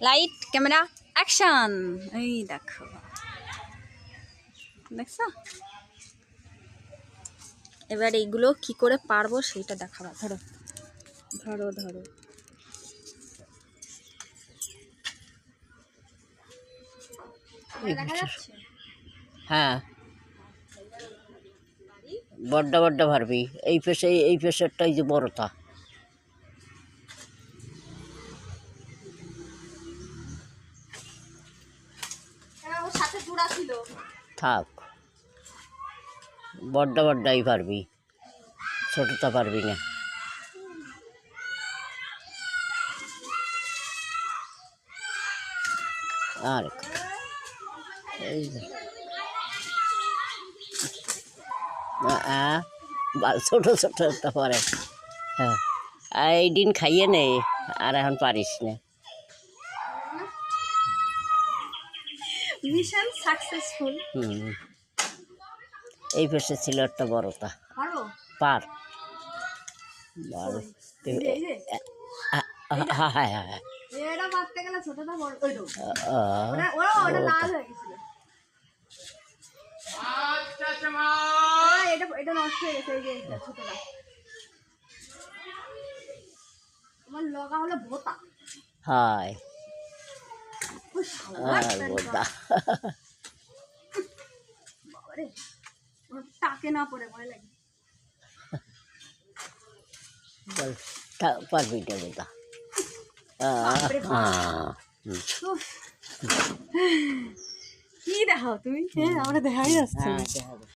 Light camera action. এই দেখো, দেখছো? এবার এইগুলো কি করে পারবো সেইটা দেখাবো। ধরো ধরো ধরো। দেখা যাচ্ছে? হ্যাঁ, বড্ডা বড্ডা পারবি। এই পেশারটাই যে বড়টা। ওর সাথে জোড়া ছিল। থাক, বড্ডা বড্ডাই পারবি, ছোটটা পারবি না। আর এই যে ছোট ছোট একটা পরে। হ্যাঁ, এই দিন খাইয়ে নে, আর এখন পারিস না। Mission successful. এই পেশে ছিল একটা বড়টা। পারবো? পার হ্যাঁ হ্যাঁ হ্যাঁ, এটা মারতে গেলে ছোটটা বড় ওইটা। ওটা লাল হয়ে গেছিল। এটা নষ্ট হয়ে গেছে। এই যে এটা ছোটটা। তোমার লগা হলো ভোতা। হায় আর বোদা। বাবারে, ওর টাকে না পড়ে ভয় লাগে। বল, পারবি না বোদা। কি দেখাও তুমি? হ্যাঁ, আমরা দেখাই যাচ্ছে।